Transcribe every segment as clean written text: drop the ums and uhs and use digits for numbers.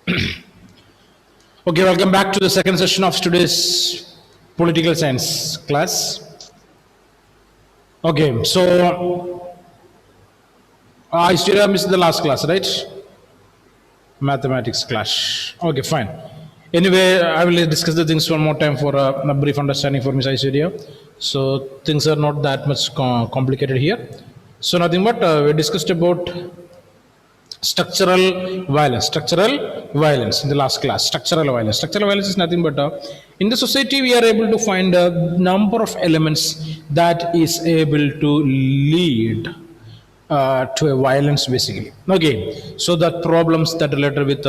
Okay, welcome back to the second session of today's political science class. Okay, so I still have missed the last class, right? Mathematics class. Okay, fine. Anyway, I will discuss the things one more time for a brief understanding for Miss Aishwarya. So things are not that much complicated here. So nothing but we discussed about structural violence in the last class. Structural violence is nothing but in the society we are able to find a number of elements that is able to lead to a violence basically. Okay, so the problems that related with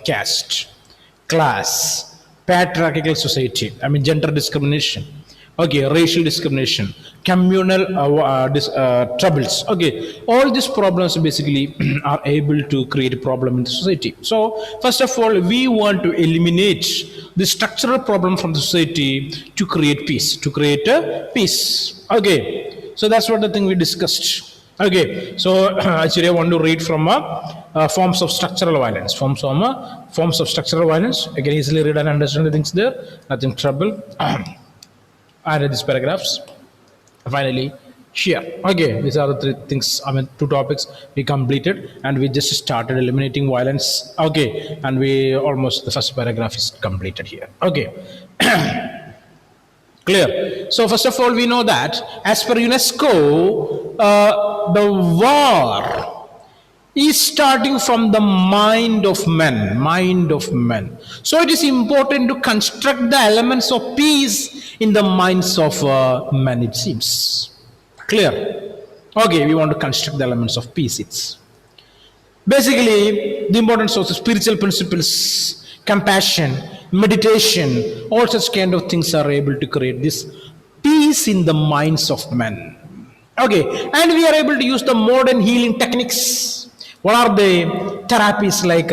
caste, class, patriarchal society, I mean gender discrimination, okay, racial discrimination, communal troubles, okay, all these problems basically are able to create a problem in the society. So first of all, we want to eliminate the structural problem from the society to create peace, okay. So that's what the thing we discussed. Okay, so actually I want to read from forms of structural violence. Forms of structural violence. I can easily read and understand the things there. Nothing trouble. I read these paragraphs. Finally, here. Okay, these are the three things. I mean, two topics we completed, and we just started eliminating violence. Okay, and we almost the first paragraph is completed here. Okay. Clear. So first of all, we know that as per UNESCO, the war is starting from the mind of men. So it is important to construct the elements of peace in the minds of men. It seems clear. Okay, we want to construct the elements of peace. It's basically the importance of the spiritual principles, compassion, meditation, all such kind of things are able to create this peace in the minds of men. Okay, and we are able to use the modern healing techniques. What are the therapies like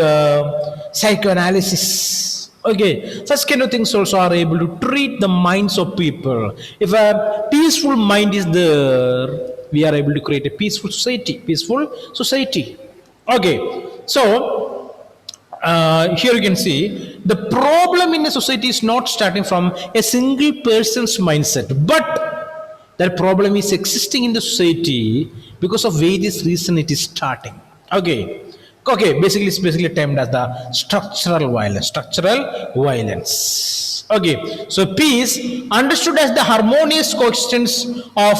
psychoanalysis? Okay, such kind of things also are able to treat the minds of people. If a peaceful mind is there, we are able to create a peaceful society. Okay, so here you can see the problem in a society is not starting from a single person's mindset, but that problem is existing in the society because of various reasons it is starting. Okay, basically it's basically termed as the structural violence. Okay, so peace understood as the harmonious coexistence of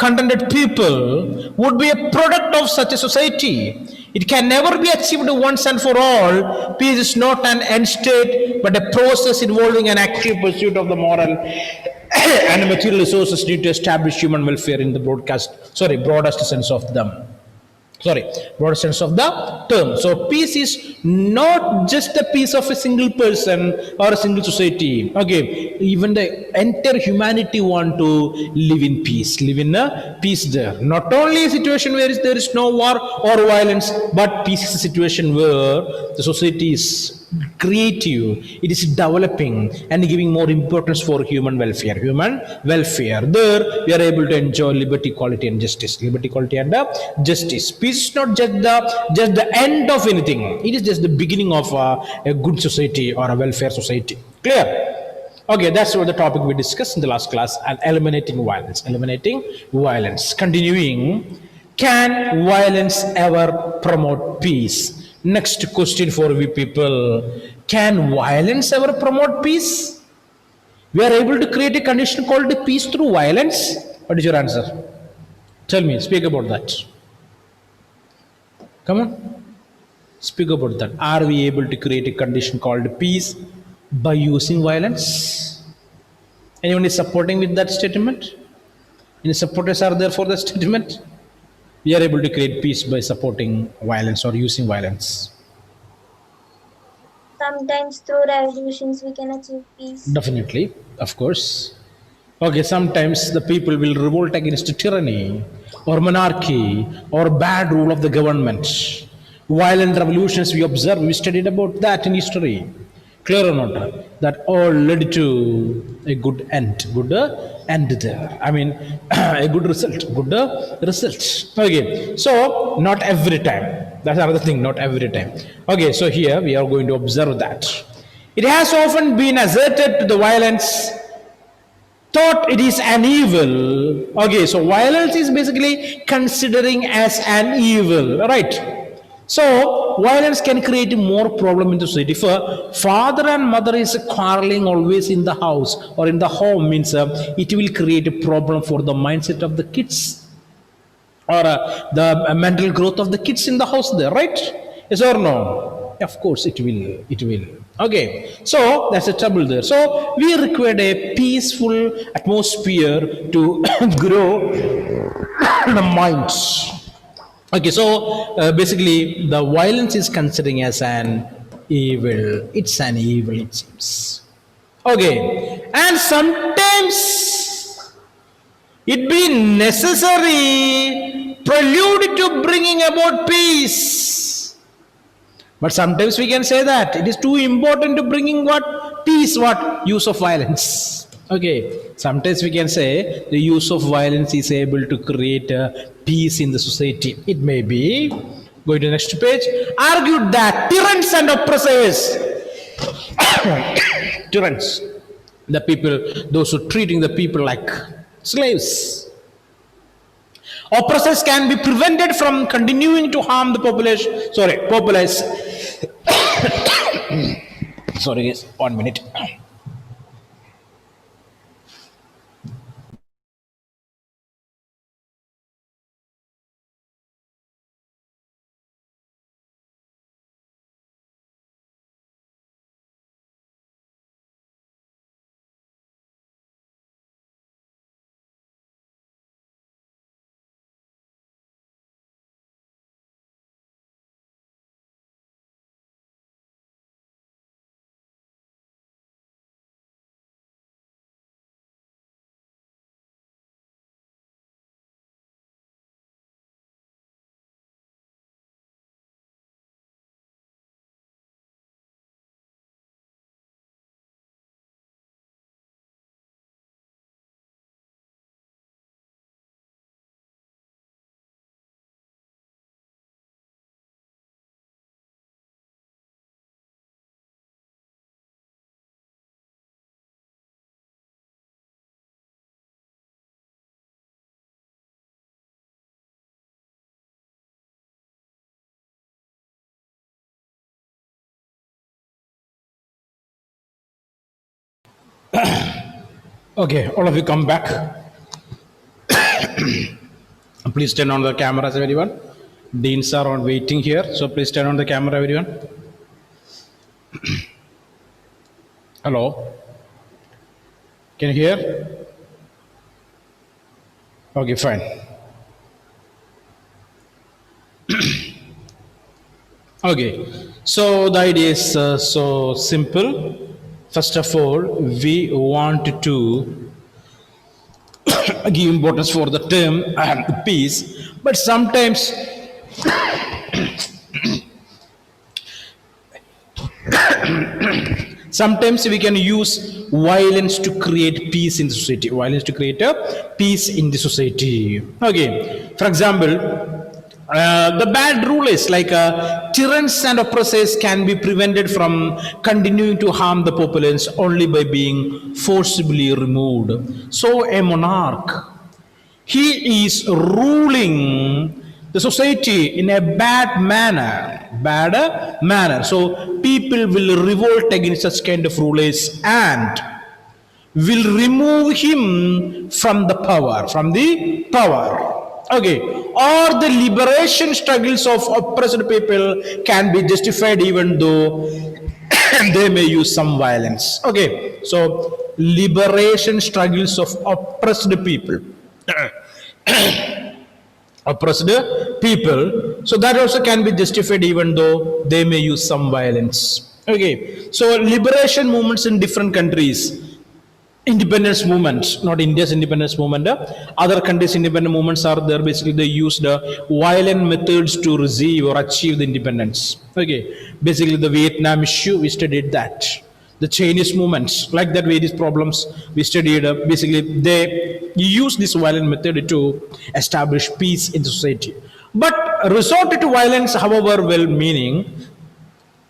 contented people would be a product of such a society. It can never be achieved once and for all. Peace is not an end state, but a process involving an active pursuit of the moral and material resources needed to establish human welfare in the broadest sense of them. Broad sense of the term. So peace is not just the peace of a single person or a single society. Okay, even the entire humanity want to live in peace, there. Not only a situation where there is no war or violence, but peace is a situation where the society is creative, it is developing and giving more importance for human welfare. There we are able to enjoy liberty, equality and justice. Peace is not just the end of anything, it is just the beginning of a good society or a welfare society. Clear? Okay, that's what the topic we discussed in the last class, and eliminating violence. Continuing, can violence ever promote peace? Next question for we people. Can violence ever promote peace? We are able to create a condition called peace through violence. What is your answer? Tell me, speak about that. Come on, speak about that. Are we able to create a condition called peace by using violence? Anyone is supporting with that statement? Any supporters are there for the statement? We are able to create peace by supporting violence or using violence. Sometimes through revolutions we can achieve peace. Definitely, of course. Okay, sometimes the people will revolt against tyranny or monarchy or bad rule of the government. Violent revolutions we observe, we studied about that in history. Clear or not? That all led to a good end there. I mean, a good result. Okay, so not every time. That's another thing, not every time. Okay, so here we are going to observe that. It has often been asserted to the violence thought it is an evil. Okay, so violence is basically considering as an evil, right? So violence can create more problem in the society. If a father and mother is quarreling always in the house or in the home, means it will create a problem for the mindset of the kids or the mental growth of the kids in the house there, right? Yes or no? Of course it will. It will. Okay, so that's a trouble there. So we required a peaceful atmosphere to grow the minds. Okay, so basically the violence is considering as an evil. It's an evil, it seems. Okay, and sometimes it be necessary prelude to bringing about peace. But sometimes we can say that it is too important to bringing what peace, what use of violence. Okay, sometimes we can say the use of violence is able to create peace in the society. It may be, going to the next page, argued that tyrants and oppressors, tyrants, the people, those who treating the people like slaves, oppressors can be prevented from continuing to harm the population. Sorry, populace. Sorry, guys, 1 minute. Okay, all of you come back. Please turn on the cameras, everyone. Deans are on waiting here, so please turn on the camera, everyone. Hello, can you hear? Okay, fine. Okay, so the idea is so simple. First of all, we want to give importance for the term peace, but sometimes sometimes we can use violence to create peace in the society. Violence to create a peace in the society. Okay, for example, the bad rule is like tyrants and oppressors can be prevented from continuing to harm the populace only by being forcibly removed. So a monarch, he is ruling the society in a bad manner. So people will revolt against such kind of rulers and will remove him from the power. Okay, or the liberation struggles of oppressed people can be justified even though they may use some violence. Okay, so liberation struggles of oppressed people. Oppressed people, so that also can be justified even though they may use some violence. Okay, so liberation movements in different countries, independence movements, not India's independence movement, other countries' independent movements are there. Basically, they used violent methods to receive or achieve the independence. Okay, basically, the Vietnam issue, we studied that. The Chinese movements, like that, various problems we studied. Basically, they use this violent method to establish peace in the society. But resort to violence, however well meaning,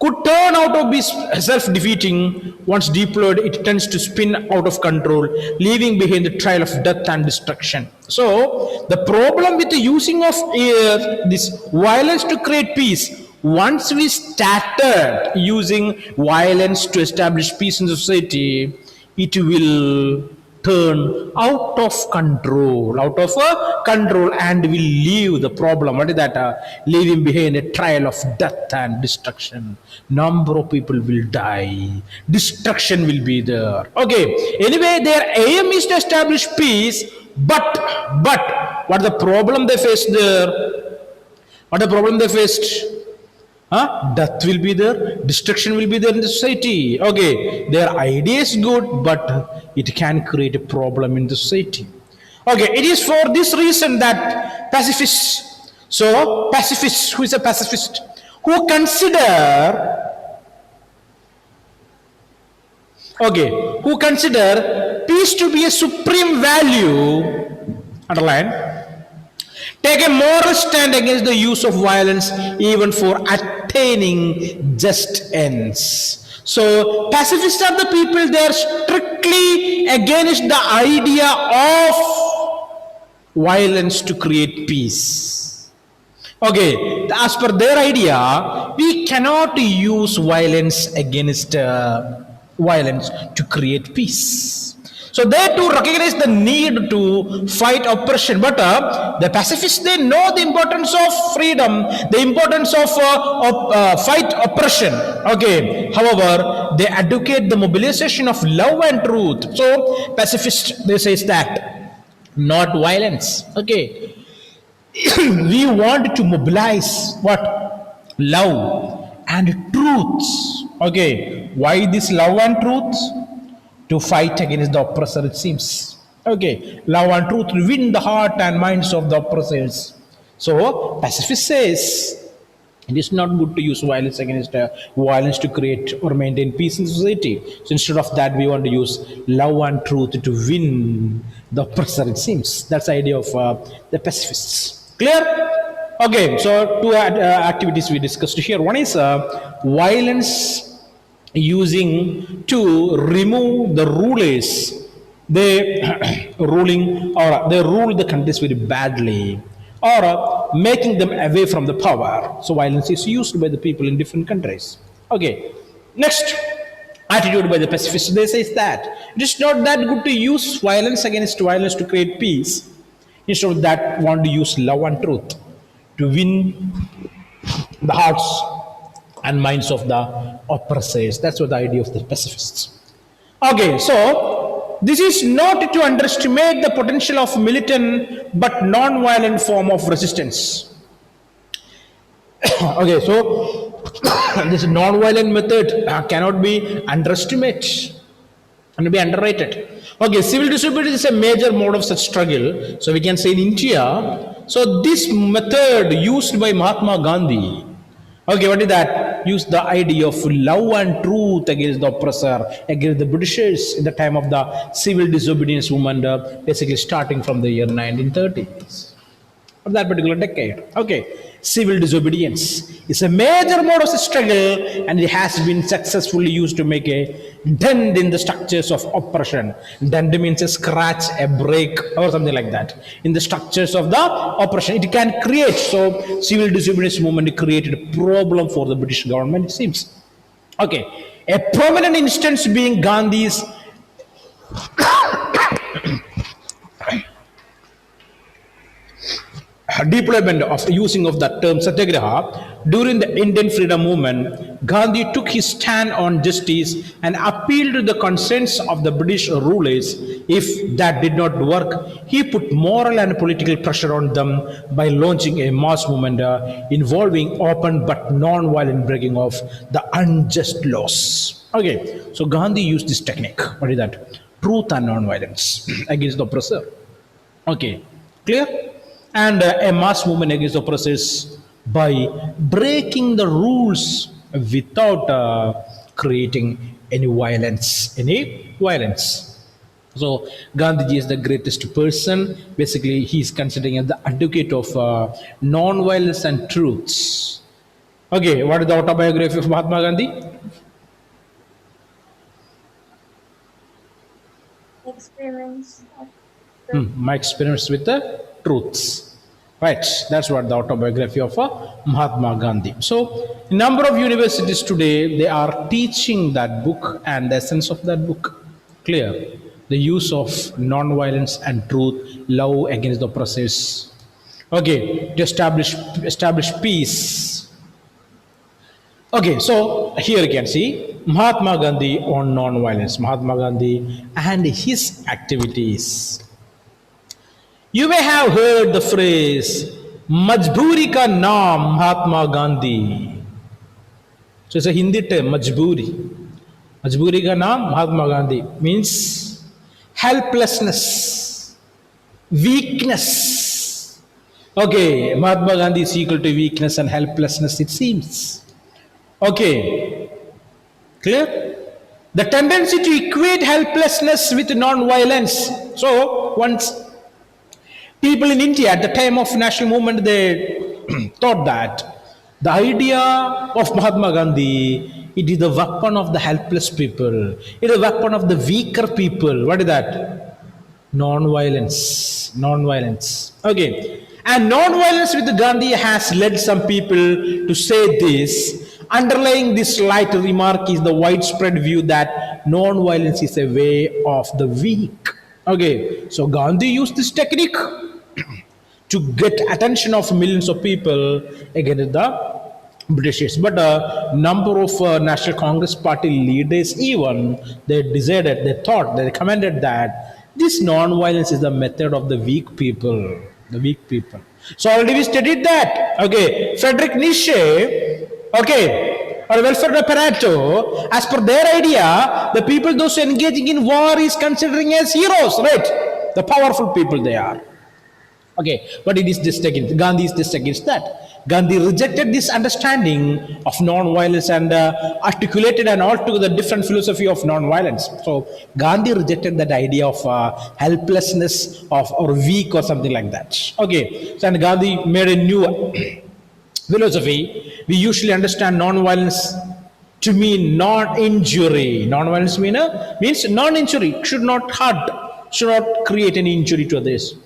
could turn out to be self-defeating. Once deployed, it tends to spin out of control, leaving behind the trail of death and destruction. So the problem with the using of this violence to create peace, once we started using violence to establish peace in society, it will turn out of control, and will leave the problem. What is that? Leaving behind a trail of death and destruction. Number of people will die. Destruction will be there. Okay. Anyway, their aim is to establish peace, but what the problem they faced there? What the problem they faced? Death will be there, destruction will be there in the society. Okay, their idea is good, but it can create a problem in the society. Okay, it is for this reason that pacifists, so pacifist, who is a pacifist? Who consider, okay, who consider peace to be a supreme value, underline, take a moral stand against the use of violence even for attaining just ends. So pacifists are the people, they are strictly against the idea of violence to create peace. Okay, as per their idea, we cannot use violence against violence to create peace. So they too recognize the need to fight oppression, but the pacifists, they know the importance of freedom, the importance of fight oppression. Okay, however, they advocate the mobilization of love and truth. So pacifists, they say that not violence. Okay, we want to mobilize what? Love and truths. Okay, why this love and truth? To fight against the oppressor, it seems. Okay, love and truth win the heart and minds of the oppressors. So pacifist says it is not good to use violence against violence to create or maintain peace in society. So instead of that, we want to use love and truth to win the oppressor, it seems. That's the idea of the pacifists. Clear? Okay, so two activities we discussed here. One is violence using to remove the rulers. They ruling, or they rule the countries very badly, or making them away from the power. So violence is used by the people in different countries. Okay, next attitude by the pacifists, they say that it is not that good to use violence against violence to create peace. Instead of that, want to use love and truth to win the hearts and minds of the oppressors. That's what the idea of the pacifists. Okay, so this is not to underestimate the potential of militant but non-violent form of resistance. Okay, so this non-violent method cannot be underestimated and be underrated. Okay, civil disobedience is a major mode of such struggle. So we can say in India, so this method used by Mahatma Gandhi. Okay, what is that? Use the idea of love and truth against the oppressor, against the Britishers in the time of the civil disobedience movement, basically starting from the year 1930s, of that particular decade. Okay, civil disobedience is a major mode of struggle, and it has been successfully used to make a dent in the structures of oppression. Dent means a scratch, a break, or something like that in the structures of the oppression. It can create. So civil disobedience movement created a problem for the British government, it seems. Okay, a prominent instance being Gandhi's deployment of using of that term satyagraha during the Indian freedom movement. Gandhi took his stand on justice and appealed to the conscience of the British rulers. If that did not work, he put moral and political pressure on them by launching a mass movement involving open but non-violent breaking of the unjust laws. Okay, so Gandhi used this technique. What is that? Truth and non-violence against the oppressor. Okay, clear? And a mass movement against oppressors by breaking the rules without creating any violence. So Gandhiji is the greatest person. Basically, he is considering as the advocate of non-violence and truths. Okay, what is the autobiography of Mahatma Gandhi? Experiments of the My experience with the truths. Right, that's what the autobiography of Mahatma Gandhi. So, a number of universities today they are teaching that book and the essence of that book. Clear, the use of non-violence and truth, love against the oppressors. Okay, to establish peace. Okay, so here you can see Mahatma Gandhi on non-violence. Mahatma Gandhi and his activities. You may have heard the phrase "Majburi ka naam Mahatma Gandhi." So it's a Hindi term, Majburi. Majburi ka naam Mahatma Gandhi means helplessness, weakness. Okay, Mahatma Gandhi is equal to weakness and helplessness, it seems. Okay, clear? The tendency to equate helplessness with non-violence. So once people in India at the time of national movement, they thought that the idea of Mahatma Gandhi, it is the weapon of the helpless people. It is the weapon of the weaker people. What is that? Non-violence. Non-violence. Okay. And non-violence with Gandhi has led some people to say this. Underlying this light remark is the widespread view that non-violence is a way of the weak. Okay. So Gandhi used this technique to get attention of millions of people against the British. But a number of National Congress Party leaders even they decided, they thought, they recommended that this non-violence is the method of the weak people. The weak people. So already we studied that. Okay, Friedrich Nietzsche. Okay, or welfare apparatus. As per their idea, the people those engaging in war is considering as heroes, right? The powerful people they are. Okay, but it is just against Gandhi is just against that. Gandhi rejected this understanding of non-violence and articulated an altogether different philosophy of non-violence. So Gandhi rejected that idea of helplessness of or weak or something like that. Okay, so and Gandhi made a new philosophy. We usually understand non-violence to mean non-injury. Non-violence means non-injury, should not hurt, should not create any injury to others.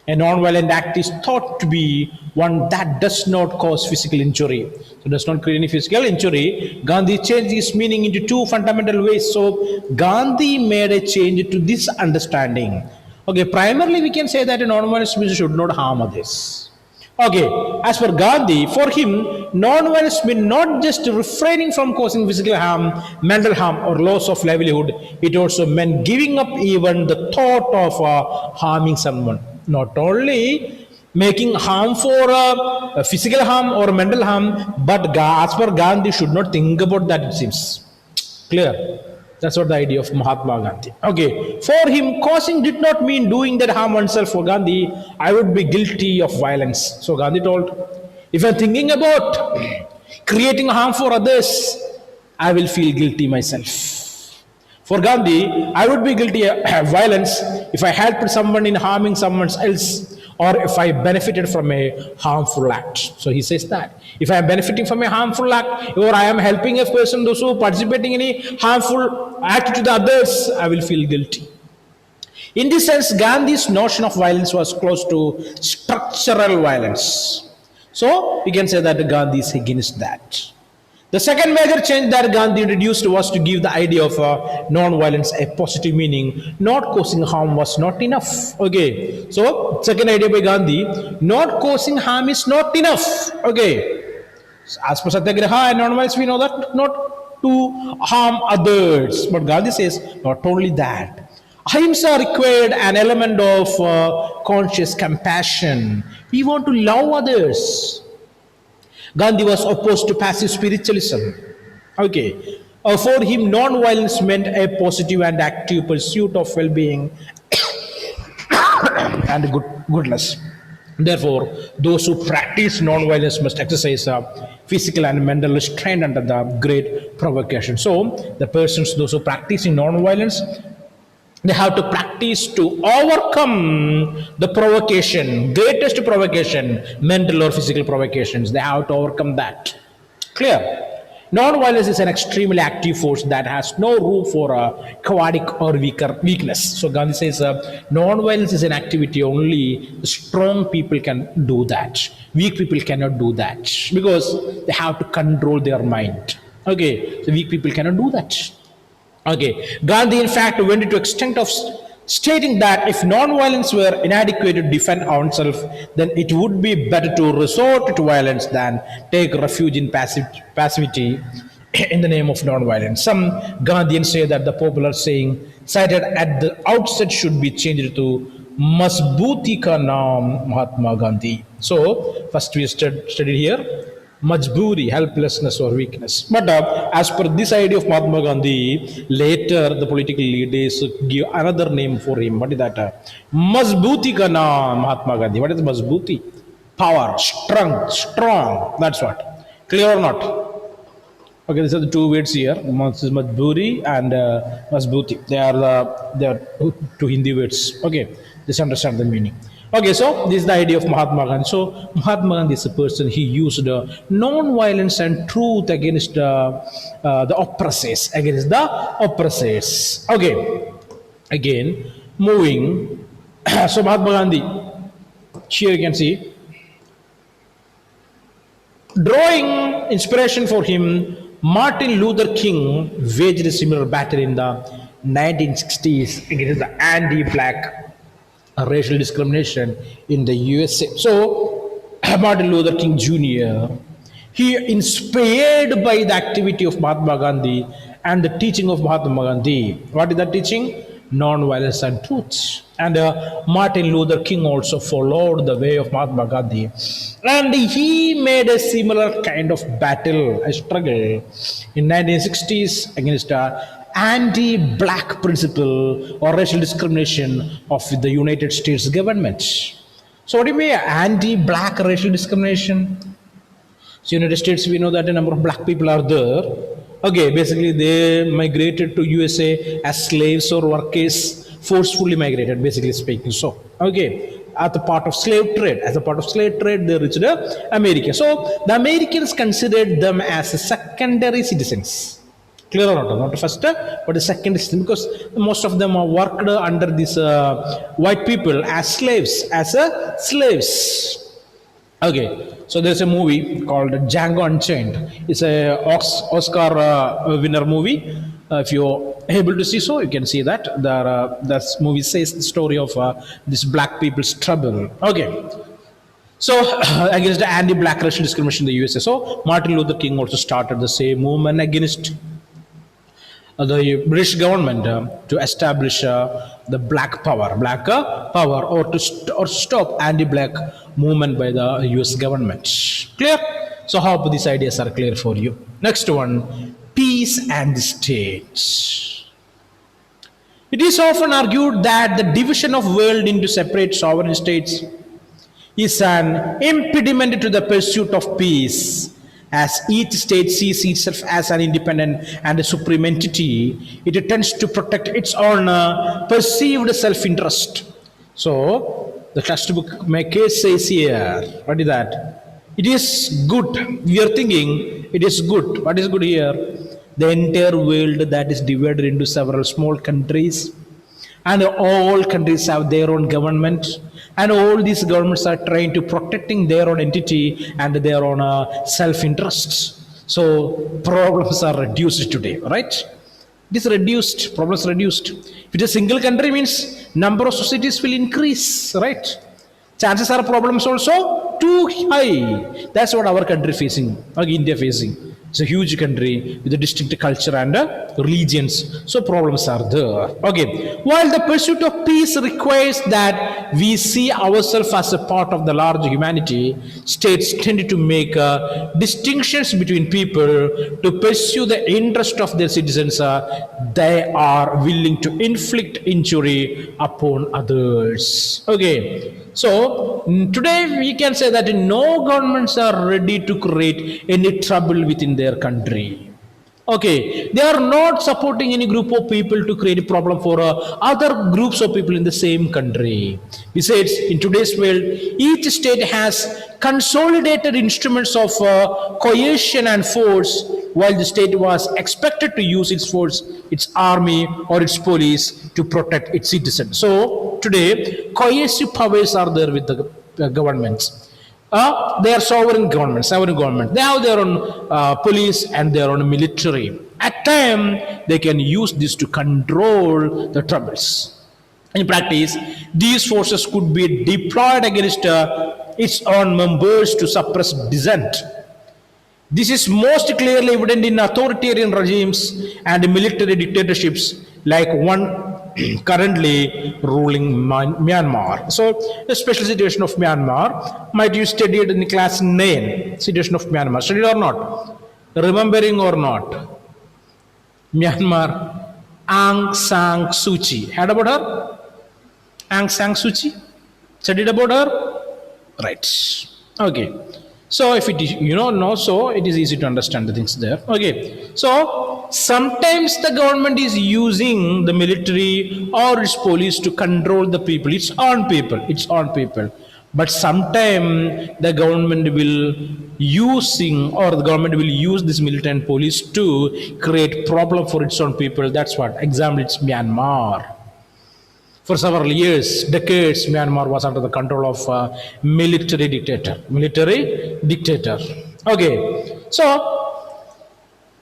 A non-violent act is thought to be one that does not cause physical injury. So does not create any physical injury. Gandhi changed this meaning into two fundamental ways. So Gandhi made a change to this understanding. Okay, primarily we can say that a non-violent speech should not harm others. Okay, as for Gandhi, for him, non-violence means not just refraining from causing physical harm, mental harm, or loss of livelihood. It also meant giving up even the thought of harming someone. Not only making harm for physical harm or mental harm, but as per Gandhi, should not think about that, it seems. Clear? That's what the idea of Mahatma Gandhi. Okay, for him, causing did not mean doing that harm oneself. For Gandhi, I would be guilty of violence. So Gandhi told, if I'm thinking about creating harm for others, I will feel guilty myself. For Gandhi, I would be guilty of violence if I helped someone in harming someone else or if I benefited from a harmful act. So he says that. If I am benefiting from a harmful act or I am helping a person those who are participating in a harmful act to the others, I will feel guilty. In this sense, Gandhi's notion of violence was close to structural violence. So we can say that Gandhi is against that. The second major change that Gandhi introduced was to give the idea of non-violence a positive meaning. Not causing harm was not enough. Okay, so second idea by Gandhi, not causing harm is not enough. Okay, as per Satyagraha and non-violence, we know that not to harm others. But Gandhi says not only that. Ahimsa required an element of conscious compassion. We want to love others. Gandhi was opposed to passive spiritualism. Okay. For him, non-violence meant a positive and active pursuit of well-being and goodness. Therefore, those who practice non-violence must exercise physical and mental restraint under the great provocation. So, the persons, those who practice non-violence, they have to practice to overcome the provocation, greatest provocation, mental or physical provocations. They have to overcome that. Clear? Non-violence is an extremely active force that has no room for a chaotic or weakness. So Gandhi says non-violence is an activity only strong people can do that. Weak people cannot do that because they have to control their mind. Okay, so weak people cannot do that. Okay, Gandhi in fact went into extent of stating that if non-violence were inadequate to defend oneself, then it would be better to resort to violence than take refuge in passivity in the name of non-violence. Some Gandhians say that the popular saying cited at the outset should be changed to Masbuti ka naam Mahatma Gandhi. So, first we studied here majburi, helplessness or weakness. But as per this idea of Mahatma Gandhi, later the political leaders give another name for him. What is that? Mazbuti ka naam Mahatma Gandhi. What is Mazbuti? Power, strong. That's what. Clear or not? Okay, these are the two words here. One is Majburi and Masbuti. They are two Hindi words. Okay, just understand the meaning. Okay, so this is the idea of Mahatma Gandhi. So Mahatma Gandhi is a person. He used non-violence and truth against the oppressors. Against the oppressors. Okay, again moving. So Mahatma Gandhi. Here you can see drawing inspiration for him. Martin Luther King waged a similar battle in the 1960s against the anti-black racial discrimination in the USA. So, Martin Luther King Jr., he inspired by the activity of Mahatma Gandhi and the teaching of Mahatma Gandhi. What is that teaching? Non-violence and truth. And Martin Luther King also followed the way of Mahatma Gandhi. And he made a similar kind of battle, a struggle in 1960s against anti-black principle or racial discrimination of the United States government. So what do you mean anti-black racial discrimination? So United States, we know that a number of black people are there. Okay, basically they migrated to USA as slaves or workers, forcefully migrated, basically speaking. So, okay, as a part of slave trade, they reached America. So the Americans considered them as secondary citizens. Clear or not? Not the first, but the second citizen, because most of them are worked under these white people as slaves. Okay, so there's a movie called Django Unchained. It's a Oscar winner movie. If you're able to see so, you can see that. This movie says the story of this black people's trouble. Okay, so against the anti-black racial discrimination in the USA. So Martin Luther King also started the same movement against the British government to establish the black power, or to stop anti-black movement by the US government. Clear? So hope these ideas are clear for you. Next one, peace and the state. It is often argued that the division of world into separate sovereign states is an impediment to the pursuit of peace. As each state sees itself as an independent and a supreme entity, it tends to protect its own perceived self-interest. So, the textbook my case says here, what is that? It is good. We are thinking it is good. What is good here? The entire world that is divided into several small countries, and all countries have their own government, and all these governments are trying to protecting their own entity and their own self-interests. So problems are reduced today, right? It is reduced, problems reduced. If it is a single country, means number of societies will increase, right? Chances are problems also too high. That's what our country facing, like India facing. It's a huge country with a distinct culture and religions, so problems are there. Okay, while the pursuit of peace requires that we see ourselves as a part of the large humanity, states tend to make distinctions between people to pursue the interest of their citizens. They are willing to inflict injury upon others. Okay, so today we can say that no governments are ready to create any trouble within their country. Okay, they are not supporting any group of people to create a problem for other groups of people in the same country. Besides, in today's world, each state has consolidated instruments of coercion and force, while the state was expected to use its force, its army, or its police to protect its citizens. So, today, coercive powers are there with the governments. They are sovereign government, sovereign government. They have their own police and their own military. At time, they can use this to control the troubles. In practice, these forces could be deployed against its own members to suppress dissent. This is most clearly evident in authoritarian regimes and military dictatorships like one currently ruling Myanmar. So, the special situation of Myanmar, might you studied in class 9, situation of Myanmar, studied or not? Remembering or not? Myanmar, Aung San Suu Kyi. Heard about her? Aung San Suu Kyi? Studied about her? Right. Okay. So if it is, know, so it is easy to understand the things there. Okay. So sometimes the government is using the military or its police to control the people, its own people, its own people. But sometimes the government will use this military and police to create problem for its own people. That's what. Example, it's Myanmar. For several years, decades, Myanmar was under the control of a military dictator. Military dictator. Okay. So,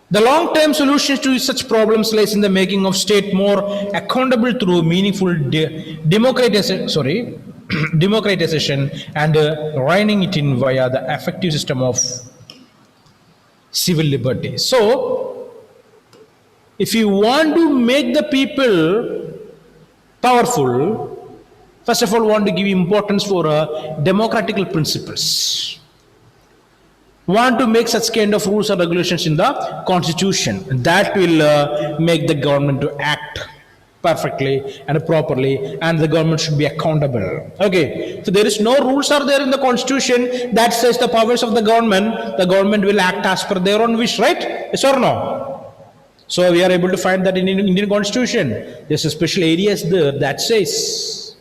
the long-term solutions to such problems lies in the making of state more accountable through meaningful democratization, democratization and reining it in via the effective system of civil liberty. So, if you want to make the people powerful, first of all, want to give importance for democratical principles. Want to make such kind of rules and regulations in the constitution. That will make the government to act perfectly and properly, and the government should be accountable. Okay, so there is no rules are there in the constitution that says the powers of the government will act as per their own wish, right? Yes or no? So we are able to find that in Indian constitution. There's a special areas there that says,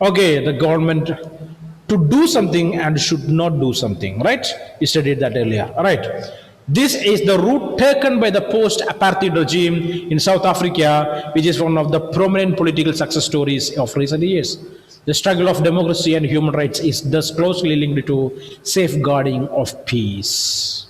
okay, the government to do something and should not do something, right? We studied that earlier, right? This is the route taken by the post-apartheid regime in South Africa, which is one of the prominent political success stories of recent years. The struggle of democracy and human rights is thus closely linked to safeguarding of peace.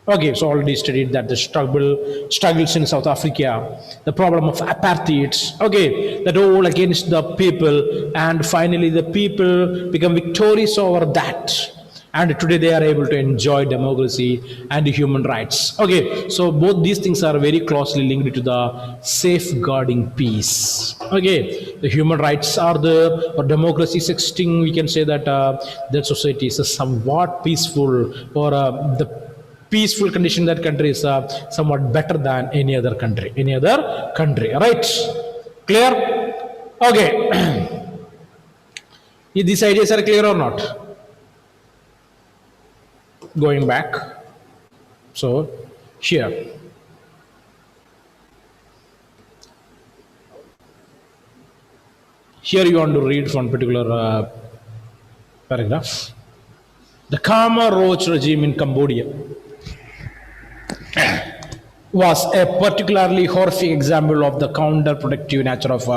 Okay, so already studied that the struggles in South Africa, the problem of apartheid, okay, that all against the people, and finally the people become victorious over that. And today they are able to enjoy democracy and human rights. Okay, so both these things are very closely linked to the safeguarding peace. Okay, the human rights are there, or democracy is existing. We can say that that society is somewhat peaceful, or the peaceful condition in that country is somewhat better than any other country, right? Clear? Okay. These ideas are clear or not? Going back. So, here. Here you want to read one particular paragraph. The Khmer Rouge regime in Cambodia was a particularly horrific example of the counterproductive nature of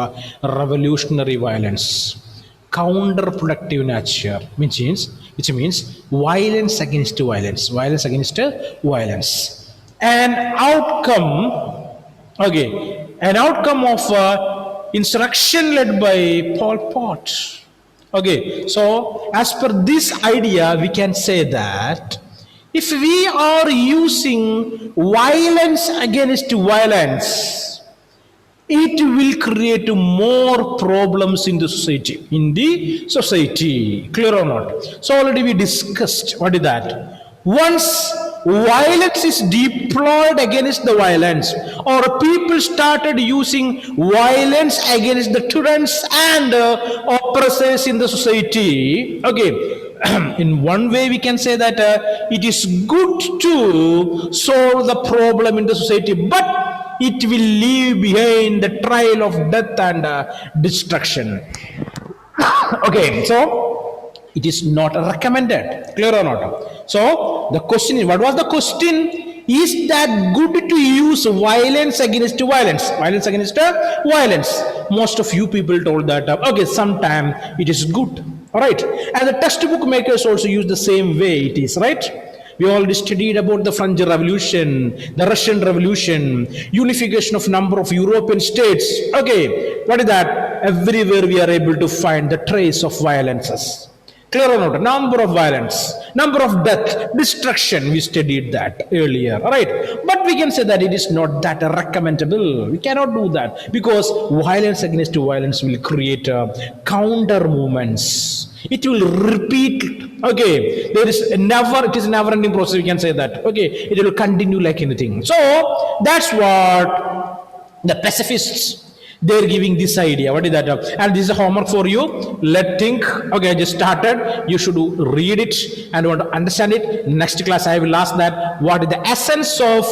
revolutionary violence. Counterproductive nature, which means violence against violence, violence against violence. An outcome of insurrection led by Pol Pot. Okay, so as per this idea, we can say that if we are using violence against violence, it will create more problems in the society. Clear or not? So already we discussed what is that. Once violence is deployed against the violence, or people started using violence against the tyrants and oppressors in the society, okay, in one way we can say that it is good to solve the problem in the society, but it will leave behind the trail of death and destruction. Okay, so it is not recommended. Clear or not? So the question is, what was the question? Is that good to use violence against violence? Violence against violence. Most of you people told that, okay, sometime it is good. All right. And the textbook makers also use the same way it is, right? We already studied about the French Revolution, the Russian Revolution, unification of number of European states. Okay, what is that? Everywhere we are able to find the trace of violences. Clear or not? Number of violence, number of death, destruction. We studied that earlier, all right? But we can say that it is not that recommendable. We cannot do that because violence against violence will create counter movements. It will repeat. Okay, there is never. It is a never-ending process. We can say that. Okay, it will continue like anything. So that's what the pacifists, they're giving this idea. What is that? And this is a homework for you. Let think. Okay, I just started. You should read it and want to understand it. Next class, I will ask that what is the essence of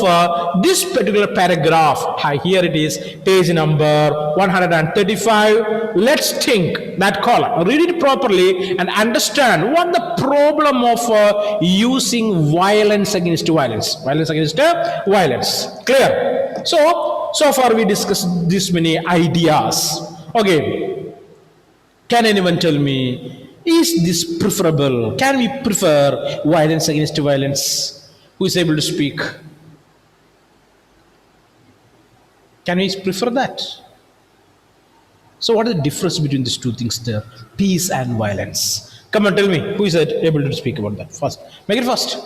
this particular paragraph. Here it is, page number 135. Let's think that column. Read it properly and understand what the problem of using violence against violence. Violence against violence. Clear? So far we discussed this many ideas. Okay, can anyone tell me, is this preferable? Can we prefer violence against violence? Who is able to speak? Can we prefer that? So what is the difference between these two things there? Peace and violence. Come on, tell me, who is able to speak about that? First, make it fast.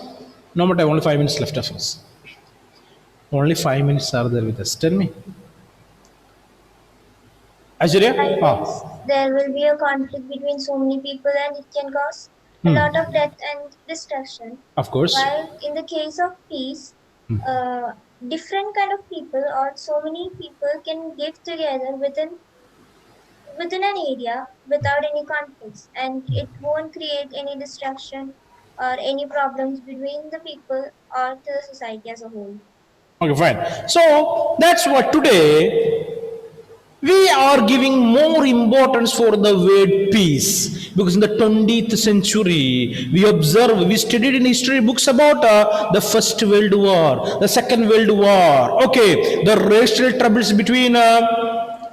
No more time, only 5 minutes left of us. Only 5 minutes are there with us. Tell me. Ajurya? I guess there will be a conflict between so many people and it can cause a lot of death and destruction. Of course. While in the case of peace, different kind of people or so many people can live together within an area without any conflicts, and it won't create any destruction or any problems between the people or to the society as a whole. Okay, fine. So that's what today we are giving more importance for the word peace, because in the 20th century we studied in history books about the First World War, the Second World War, okay, the racial troubles between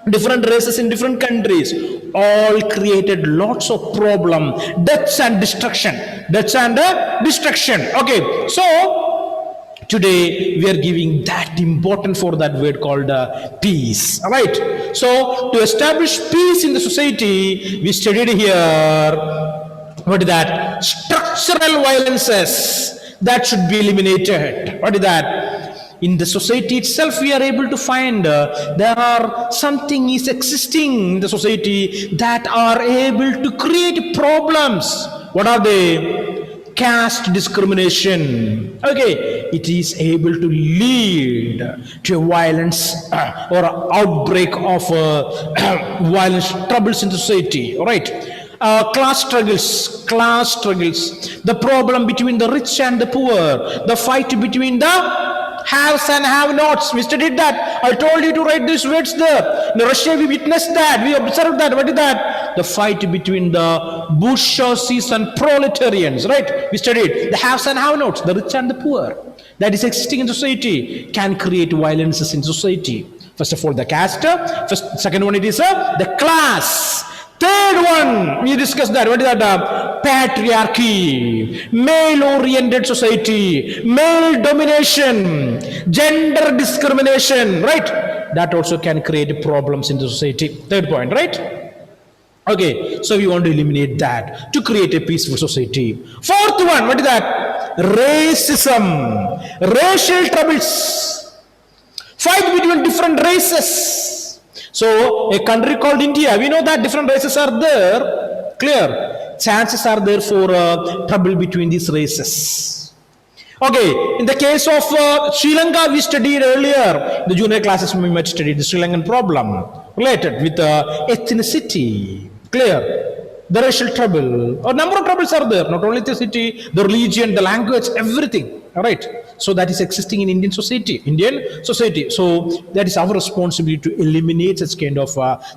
different races in different countries, all created lots of problem, deaths and destruction. Okay, so today we are giving that important for that word called peace. All right. So to establish peace in the society, we studied here, what is that? Structural violences that should be eliminated. What is that? In the society itself, we are able to find there are something is existing in the society that are able to create problems. What are they? Caste discrimination. Okay, it is able to lead to violence or outbreak of violence troubles in the society. All right. Class struggles, the problem between the rich and the poor, the fight between the haves and have-nots. We studied that. I told you to write these words there. In Russia, we witnessed that. We observed that. What is that? The fight between the bourgeoisie and proletarians, right? We studied the haves and have-nots, the rich and the poor. That is existing in society, can create violences in society. First of all, the caste. Second one, it is the class. Third one, we discussed that. What is that? Patriarchy, male-oriented society, male domination, gender discrimination, right? That also can create problems in the society. Third point, right? Okay, so we want to eliminate that to create a peaceful society. Fourth one, what is that? Racism, racial troubles, fight between different races. So a country called India, we know that different races are there. Clear? Chances are there for trouble between these races. Okay, in the case of Sri Lanka, we studied earlier, the junior classes we might study the Sri Lankan problem related with ethnicity. Clear? The racial trouble, a number of troubles are there, not only the city, the religion, the language, everything. All right, so that is existing in Indian society. So that is our responsibility to eliminate such kind of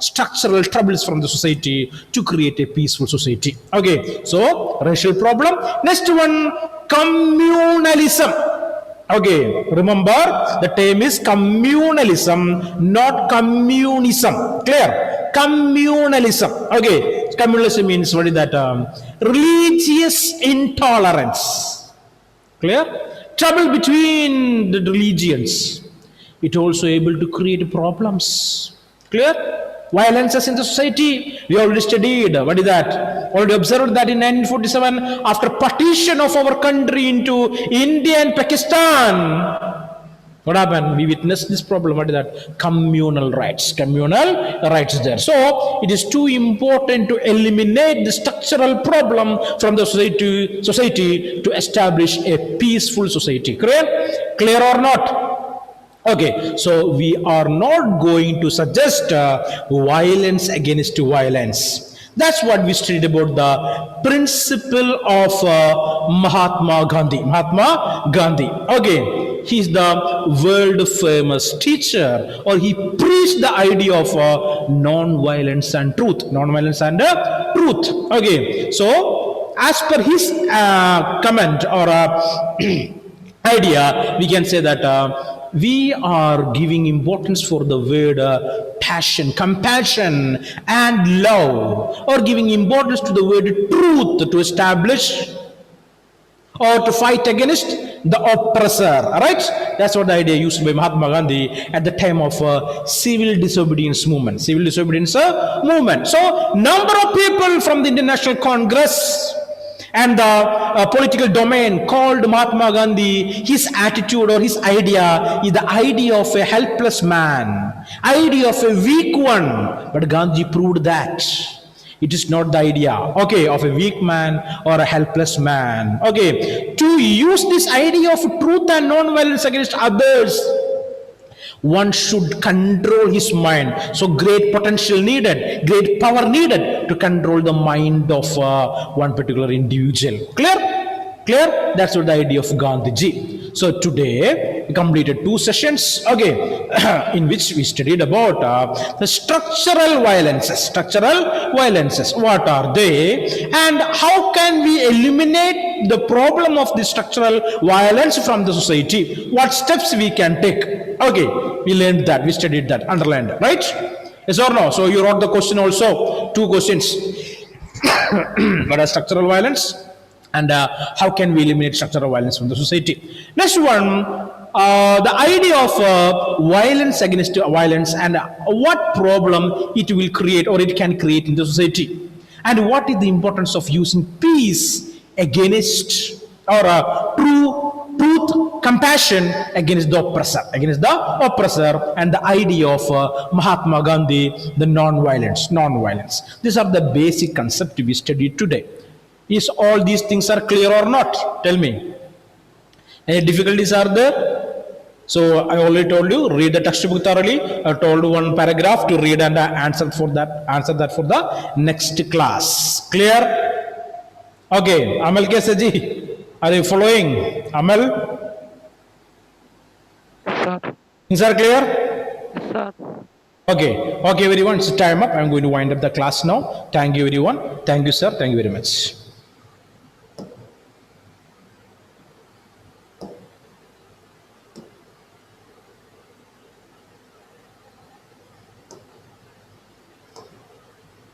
structural troubles from the society to create a peaceful society. Okay, so racial problem. Next one, communalism. Okay, remember the term is communalism, not communism. Clear? Communalism. Okay, communalism means what is that? Religious intolerance. Clear? Trouble between the religions. It also able to create problems. Clear? Violences in the society. We already studied. What is that? Already observed that in 1947, after partition of our country into India and Pakistan, what happened? We witnessed this problem. What is that? Communal rights. Communal rights there. So it is too important to eliminate the structural problem from the society to establish a peaceful society. Clear? Clear or not? Okay, so we are not going to suggest violence against violence. That's what we studied about the principle of Mahatma Gandhi. Mahatma Gandhi. Okay, he's the world famous teacher, or he preached the idea of non-violence and truth. Non-violence and truth. Okay, so as per his comment or idea, we can say that we are giving importance for the word passion, compassion, and love, or giving importance to the word truth to establish or to fight against the oppressor. Right? That's what the idea used by Mahatma Gandhi at the time of civil disobedience movement. Civil disobedience movement. So, number of people from the Indian National Congress and the political domain called Mahatma Gandhi, his attitude or his idea is the idea of a helpless man, idea of a weak one. But Gandhi proved that it is not the idea, okay, of a weak man or a helpless man. Okay, to use this idea of truth and non-violence against others, one should control his mind. So great potential needed, great power needed to control the mind of one particular individual. Clear? Clear? That's what the idea of Gandhiji. So today we completed 2 sessions, okay, in which we studied about the structural violences. Structural violences, what are they, and how can we eliminate the problem of the structural violence from the society? What steps we can take? Okay, we learned that, we studied that, underlined, right? Yes or no? So you wrote the question also, 2 questions. What are structural violence, and how can we eliminate structural violence from the society? Next one, the idea of violence against violence, and what problem it will create or it can create in the society, and what is the importance of using peace against or truth, compassion against the oppressor, and the idea of Mahatma Gandhi, the non-violence. These are the basic concepts we studied today. Is all these things are clear or not? Tell me. Any difficulties are there? So I already told you, read the textbook thoroughly. I told you one paragraph to read and answer that for the next class. Clear? Okay, Amal kaise ji? Are you following? Amal? Sir. Things are clear? Sir. Okay, everyone, it's time up. I'm going to wind up the class now. Thank you, everyone. Thank you, sir. Thank you very much.